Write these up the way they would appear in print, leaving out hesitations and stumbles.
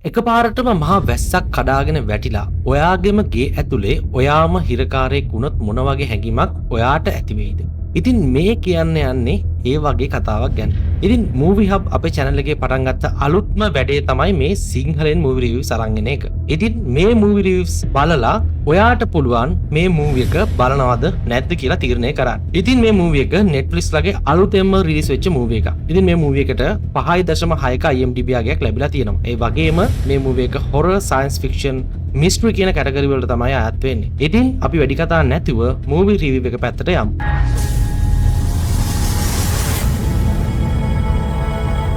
එකපාරටම මහා වැස්සක් කඩාගෙන වැටිලා ඔයාගෙම ගේ ඇතුලේ ඔයාම හිරකාරයෙක් වුණොත් මොන වගේ හැඟීමක් ඔයාට ඇති වෙයිද? ඉතින් මේ කියන්න යන්නේ ඒ වගේ කතාවක් ගැන. ඉතින් Movie Hub අපේ channel එකේ පටන් ගත්ත අලුත්ම වැඩේ තමයි මේ සිංහලෙන් movie reviews අරන් එන එක. ඉතින් මේ movie reviews බලලා ඔයාට පුළුවන් මේ movie එක බලනවද නැද්ද කියලා තීරණය කරන්න. ඉතින් මේ movie එක Netflix ලගේ අලුතෙන්ම release වෙච්ච movie එකක්. ඉතින් මේ movie එකට 5.6ක IMDb අගයක් ලැබිලා තියෙනවා. ඒ වගේම මේ movie එක horror, science fiction, mystery කියන කැටගරි වලට තමයි අයත් වෙන්නේ. ඉතින් අපි වැඩි කතා නැතිව movie review එක පැත්තට යමු.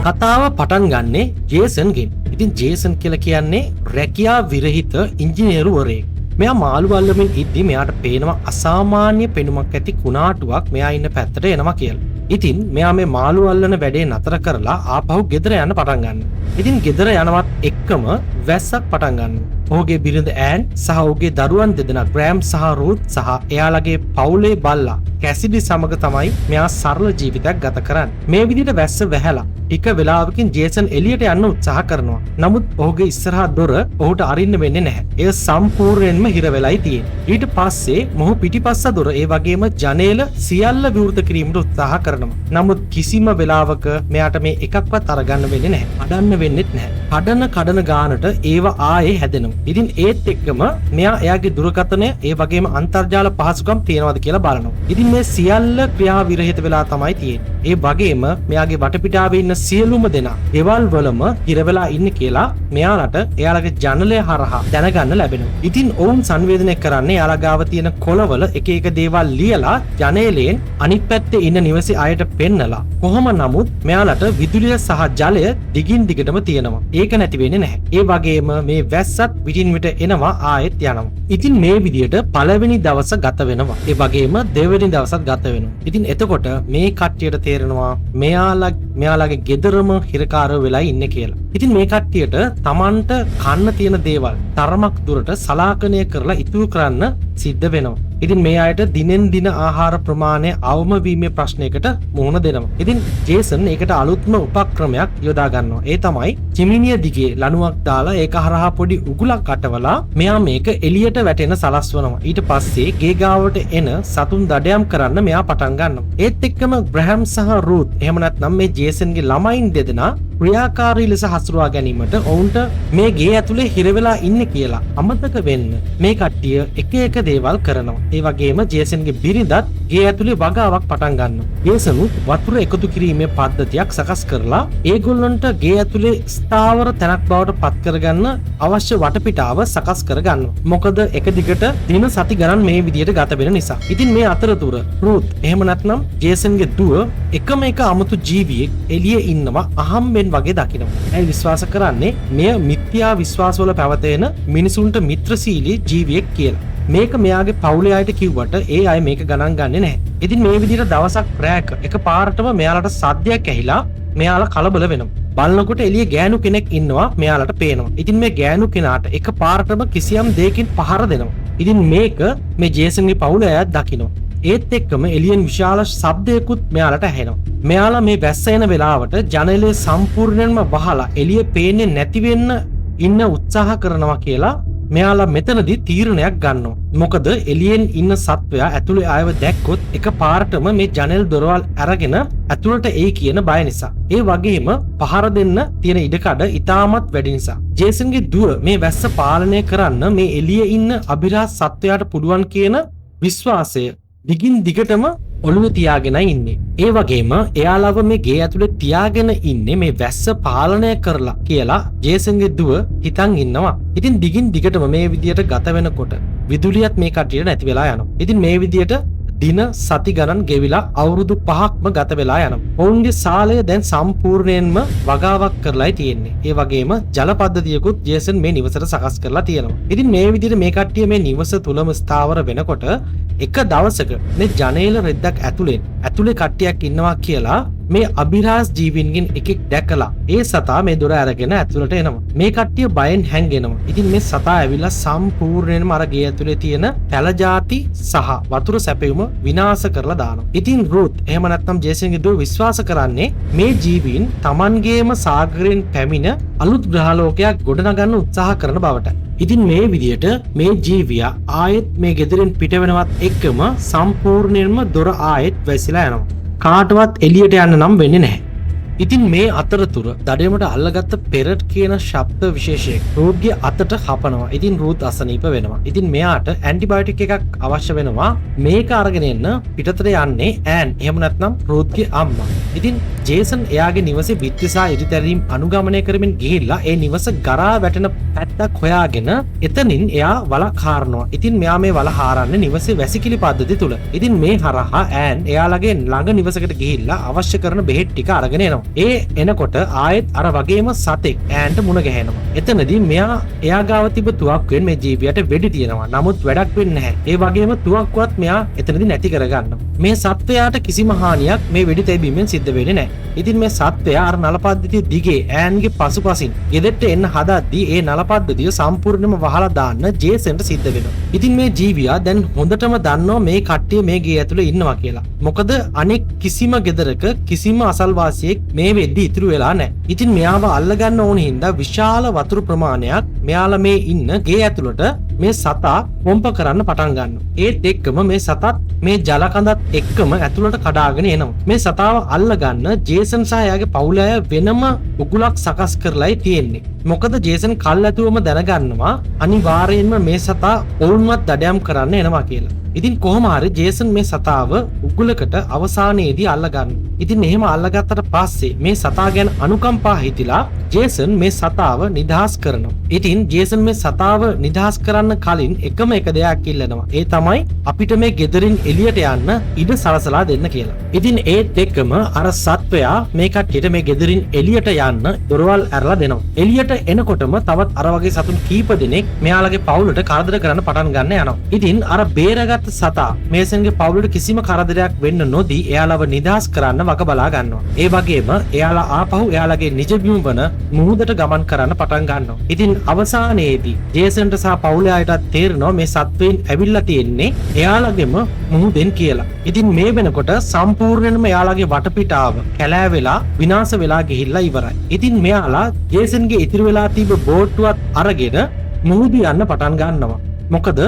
කතාව පටන් ගන්නේ ජේසන් ගෙන්. ඉතින් ජේසන් කියලා කියන්නේ රැකියා විරහිත ඉංජිනේරුවරයෙක්. මෙයා මාළු අල්ලමින් ඉද්දි මෙයාට පේනවා අසාමාන්‍ය පෙනුමක් ඇති කුණාටුවක් මෙයා ඉන්න පැත්තට එනවා කියලා. ඉතින් මෙයා මේ මාළු අල්ලන වැඩේ නතර කරලා ආපහු ගෙදර යන්න පටන් ගන්නවා. ඉතින් ගෙදර යනවත් එක්කම වැස්සක් පටන් ගන්නවා. ඔහුගේ බිරිඳ ඈන් සහ ඔහුගේ දරුවන් දෙදෙනා ග්‍රෑම් සහ රූත් සහ එයාලගේ පවුලේ බල්ලා කැසිඩි සමග තමයි මෙයා සරල ජීවිතයක් ගත කරන්නේ. මේ විදිහට වැස්ස වැහැලා ටික වෙලාවකින් ජේසන් එළියට යන්න උත්සාහ කරනවා. නමුත් ඔහුගේ ඉස්සරහා දොර ඔහුට අරින්න වෙන්නේ නැහැ. එය සම්පූර්ණයෙන්ම හිර වෙලයි තියෙන්නේ. ඊට පස්සේ මොහු පිටිපස්ස දොර ඒ වගේම ජනේල සියල්ල විවෘත කිරීමට උත්සාහ කරනවා. නමුත් කිසිම වෙලාවක මෙයාට මේ එකක්වත් අරගන්න වෙන්නේ නැහැ. අඩන්න වෙන්නේත් නැහැ. කඩන ගානට ඒව ආයේ හැදෙනවා. ඉතින් ඒත් එක්කම මෙයා එයාගේ දුරකථනය ඒ වගේම අන්තර්ජාල පහසුකම් තියනවාද කියලා බලනවා. ඉතින් මේ සියල්ල ක්‍රියා විරහිත වෙලා තමයි තියෙන්නේ. ඒ වගේම මෙයාගේ වටපිටාවේ ඉන්න සියලුම දෙනා ගෙවල් වලම හිර වෙලා ඉන්නේ කියලා මෙයාලට එයාලගේ ජනලය හරහා දැනගන්න ලැබෙනවා. ඉතින් ඔවුන් සංවේදනය කරන්නේ එයාලා ගාව තියෙන කොළවල එක එක දේවල් ලියලා ජනේලයෙන් අනිත් පැත්තේ ඉන්න නිවසේ අයට පෙන්නලා කොහොම නමුත් මෙයාලට විදුලිය සහ ජලය දිගින් දිගටම තියෙනවා. ඒක නැති වෙන්නේ නැහැ. ඒ වගේම මේ වැස්සත් විටින් විට එනවා ආයෙත් යනවා. ඉතින් මේ විදියට පළවෙනි දවස ගත වෙනවා. ඒ වගේම දෙවෙනි දවසත් ගත වෙනවා. ඉතින් එතකොට මේ කට්ටියට තේරෙනවා මෙයාලගේ ගෙදරම හිරකාරයෝ වෙලා ඉන්නේ කියලා. ඉතින් මේ කට්ටියට Tamanට කන්න තියෙන දේවල් තරමක් දුරට සලාකණය කරලා ඉතුරු කරන්න සිද්ධ වෙනවා. ඉතින් මේ අයට දිනෙන් දින ආහාර ප්‍රමාණය අවම වීමේ ප්‍රශ්නයකට මුහුණ දෙනවා. ඉතින් ජේසන් ඒකට අලුත්ම උපක්‍රමයක් යොදා ගන්නවා. ඒ තමයි චිමිනිය දිගේ ලණුවක් දාලා ඒක හරහා පොඩි උගුලක් අටවලා මෙයා මේක එළියට වැටෙන සලස්වනවා. ඊට පස්සේ ගේ ගාවට එන සතුන් දඩයම් කරන්න මෙයා පටන් ගන්නවා. ඒත් එක්කම ග්‍රැහම් සහ රූත් එහෙම නැත්නම් මේ ජේසන්ගේ ළමයින් දෙදෙනා ක්‍රියාකාරී ලෙස හසුරුවා ගැනීමට ඔවුන්ට මේ ගේ ඇතුලේ හිර වෙලා ඉන්නේ කියලා අමතක වෙන්න මේ කට්ටිය එක එක දේවල් කරනවා. ඒ වගේම ජේසන්ගේ බිරිඳත් ගේ ඇතුලේ වගාවක් පටන් ගන්නවා. ජේසනුත් වතුර එකතු කිරීමේ පද්ධතියක් සකස් කරලා ඒගොල්ලන්ට ගේ ඇතුලේ ස්ථාවර තැනක් බවට පත් කරගන්න අවශ්‍ය වටපිටාව සකස් කරගන්නවා. මොකද එක දිගට දින සති ගණන් මේ විදියට ගත වෙන නිසා. ඉතින් මේ අතරතුර රූත් එහෙම නැත්නම් ජේසන්ගේ දුව එකම එක අමුතු ජීවියෙක් එළියේ ඉන්නවා අහම්බෙන් වගේ දකිනවා. ඇයි විශ්වාස කරන්නේ මෙය මිත්‍යා විශ්වාසවල පැවතෙන මිනිසුන්ට මිත්‍රශීලී ජීවියෙක් කියලා. මේක මෙයාගේ පවුලේ අයට කිව්වට ඒ අය මේක ගණන් ගන්නේ නැහැ. ඉතින් මේ විදිහට දවසක් රැක එකපාරටම මෙයාලට සද්දයක් ඇහිලා මෙයාලා කලබල වෙනවා. බලනකොට එළියේ ගෑනු කෙනෙක් ඉන්නවා මෙයාලට පේනවා. ඉතින් මේ ගෑනු කෙනාට එකපාරටම කිසියම් දෙයකින් පහර දෙනවා. ඉතින් මේක මේ ජේසන්ගේ පවුලේ අයත් දකිනවා. ඒත් එක්කම එළියෙන් විශාල ශබ්දයකුත් මෙයාලට ඇහෙනවා. මෙයාලා මේ වැස්ස එන වෙලාවට ජනේලය සම්පූර්ණයෙන්ම වහලා එළිය පේන්නේ නැති වෙන්න ඉන්න උත්සාහ කරනවා කියලා මෙයාලා මෙතනදී තීරණයක් ගන්නවා. මොකද එළියෙන් ඉන්න සත්වයා ඇතුලේ ආයව දැක්කොත් එකපාරටම මේ ජනෙල් දොරවල් අරගෙන ඇතුළට එයි කියන බය නිසා. ඒ වගේම පහර දෙන්න තියෙන ඉඩකඩ ඉතාමත් වැඩි නිසා. ජේසන්ගේ දුව මේ වැස්ස පාලනය කරන්න මේ එළියේ ඉන්න අභිරහස් සත්වයාට පුළුවන් කියන විශ්වාසය දිගින් දිගටම ඔළුවේ තියාගෙන ඉන්නේ. ඒ වගේම එයාලව මේ ගේ ඇතුලේ තියාගෙන ඉන්නේ මේ වැස්ස පාලනය කරලා කියලා ජේසන්ගේ දුව හිතන් ඉන්නවා. ඉතින් දිගින් දිගටම මේ විදියට ගත වෙනකොට විදුලියත් මේ කට්ටියට නැති වෙලා යනවා. ඉතින් මේ විදියට දින සති ගණන් ගෙවිලා අවුරුදු 5ක්ම ගත වෙලා යනවා. ඔවුන්ගේ සාලය දැන් සම්පූර්ණයෙන්ම වගාවක් කරලායි තියෙන්නේ. ඒ වගේම ජල පද්ධතියකුත් ජේසන් මේ නිවසට සකස් කරලා තියෙනවා. ඉතින් මේ විදිහට මේ කට්ටිය මේ නිවස තුලම ස්ථාවර වෙනකොට එක දවසක මේ ජනේල රෙද්දක් ඇතුලේ කට්ටියක් ඉන්නවා කියලා මේ අභිරහස් ජීවීන්ගෙන් එකෙක් දැකලා ඒ සතා මේ දොර අරගෙන ඇතුළට එනවා. මේ කට්ටිය බයෙන් හැංගෙනවා. ඉතින් මේ සතා ඇවිල්ලා සම්පූර්ණයෙන්ම අර ගේ ඇතුලේ තියෙන පැල ಜಾති සහ වතුර සැපයුම විනාශ කරලා දානවා. ඉතින් රූත් එහෙම නැත්නම් ජේසන්ගේ දුව විශ්වාස කරන්නේ මේ ජීවීන් Tamanගේම සාගරයෙන් පැමිණ අලුත් ග්‍රහලෝකයක් ගොඩනගන්න උත්සාහ කරන බවට. ඉතින් මේ විදියට මේ ජීවියා ආයෙත් මේ ගෙදරින් පිට වෙනවත් එක්කම සම්පූර්ණයෙන්ම දොර ආයෙත් වැසිලා යනවා. කාටවත් එළියට යන්න නම් වෙන්නේ නැහැ. ඉතින් මේ අතරතුර දඩයමට අල්ලගත්ත පෙරට් කියන ශබ්ද විශේෂයක් රූත්ගේ අතට හපනවා. ඉතින් රූත් අසනීප වෙනවා. ඉතින් මෙයාට ඇන්ටිබයොටික් එකක් අවශ්‍ය වෙනවා. මේක අරගෙන එන්න පිටතට යන්නේ ඈන් එහෙම නැත්නම් රූත්ගේ අම්මා. ඉතින් ජේසන් එයාගේ නිවසේ බිත්තිසා ඉරිතැරීම් අනුගමනය කරමින් ගිහිල්ලා ඒ නිවස ගරා වැටෙන පැත්තක් හොයාගෙන එතනින් එයා වලක් හාරනවා. ඉතින් මෙයා මේ වල හාරන්නේ නිවසේ වැසිකිලි පද්ධතිය තුල. ඉතින් මේ හරහා ඈන් එයාලගේ ළඟ නිවසකට ගිහිල්ලා අවශ්‍ය කරන බෙහෙත් ටික අරගෙන එනවා. ඒ එනකොට ආයෙත් අර වගේම සතෙක් ඈන්ට මුණ ගැහෙනවා. එතනදී මෙයා එයා ගාව තිබ්බ තුවක්කුවෙන් මේ ජීවියට වෙඩි තියනවා. නමුත් වැඩක් වෙන්නේ නැහැ. ඒ වගේම තුවක්කුවත් මෙයා එතනදී නැති කරගන්නවා. මේ සත්වයාට කිසිම හානියක් මේ වෙඩි තැබීමෙන් සිද්ධ වෙන්නේ නැහැ. ඉතින් මේ සත්වයා අර නල පද්ධතිය දිගේ ඈන්ගේ පසුපසින් ගෙදරට එන්න හදද්දී ඒ නල පද්ධතිය සම්පූර්ණයෙන්ම වහලා දාන්න ජේසන්ට සිද්ධ වෙනවා. ඉතින් මේ ජීවියා දැන් හොඳටම දන්නවා මේ කට්ටිය මේ ගේ ඇතුලේ ඉන්නවා කියලා. මොකද අනෙක් කිසිම ගෙදරක කිසිම අසල්වාසියෙක් මේ වෙද්දි ඉතුරු වෙලා නැහැ. ඉතින් මෙයාව අල්ලගන්න ඕන හින්දා විශාල වතුර ප්‍රමාණයක් මෙයාලා මේ ඉන්න ගේ ඇතුළට මේ සතා පොම්ප කරන්න පටන් ගන්නවා. ඒත් එක්කම මේ සතත් මේ ජල කඳත් එක්කම ඇතුළට කඩාගෙන එනවා. මේ සතාව අල්ලගන්න ජේසන් සහ එයාගේ පවුල අය වෙනම උගුලක් සකස් කරලායි තියෙන්නේ. මොකද ජේසන් කල්ැතුවම දැනගන්නවා අනිවාර්යයෙන්ම මේ සතා ඔවුන්වත් දඩයම් කරන්න එනවා කියලා. ඉතින් කොහොම හරි ජේසන් මේ සතාව උගුලකට අවසානයේදී අල්ලගන්නවා. ඉතින් එහෙම අල්ලගත්තට පස්සේ මේ සතා ගැන අනුකම්පා හිතිලා ජේසන් මේ සතාව නිදහස් කරනවා. ඉතින් ජේසන් මේ සතාව නිදහස් කරන්න කලින් එකම එක දෙයක් ඉල්ලනවා. ඒ තමයි අපිට මේ ගෙදරින් එළියට යන්න ඉඩ සලසලා දෙන්න කියලා. ඉතින් ඒත් එක්කම අර සත්වයා මේ කට්ටියට මේ ගෙදරින් එළියට යන්න දොරවල් ඇරලා දෙනවා. එළියට එනකොටම තවත් අර වගේ සතුන් කීප දෙනෙක් මෙයාලගේ පවුලට කරදර කරන්න පටන් ගන්න යනවා. ඉතින් අර බේරගත් සතා මේසන්ගේ පවුලට කිසිම කරදරයක් වෙන්න නොදී එයාලව නිදහස් කරන්න වග බලා ගන්නවා. ඒ වගේම එයාලා ආපහු එයාලගේ නිජ බිම වන මුහුදට ගමන් කරන්න පටන් ගන්නවා. ඉතින් අවසානයේදී ජේසන්ට සහ පවුලේ අයටත් තේරෙනවා මේ සත්වයින් ඇවිල්ලා තියෙන්නේ එයාලගේම මුහුදෙන් කියලා. ඉතින් මේ වෙනකොට සම්පූර්ණයෙන්ම එයාලගේ වටපිටාව කැලෑ වෙලා විනාශ වෙලා ගිහිල්ලා ඉවරයි. ඉතින් මෙයාලා ජේසන්ගේ ඉතිරි වෙලා තිබ්බ බෝට්ටුවත් අරගෙන මුහුද යන්න පටන් ගන්නවා. මොකද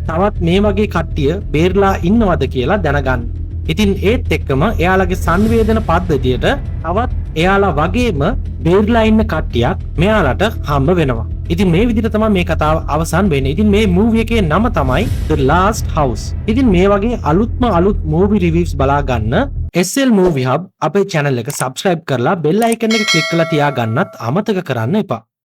තවත් මේ වගේ කට්ටිය බේරලා ඉන්නවද කියලා දැනගන්න. ඉතින් ඒත් එක්කම එයාලගේ සංවේදන පද්ධතියට තවත් එයාලා වගේම බේරලා ඉන්න කට්ටියක් මෙයාලට හම්බ වෙනවා. ඉතින් මේ විදිහට තමයි මේ කතාව අවසන් වෙන්නේ. ඉතින් මේ මූවි එකේ නම තමයි The Last House. ඉතින් මේ වගේ අලුත් මූවි රිවිව්ස් බලා ගන්න SL Movie Hub අපේ channel එක subscribe කරලා bell icon එක click කරලා තියාගන්නත් අමතක කරන්න එපා.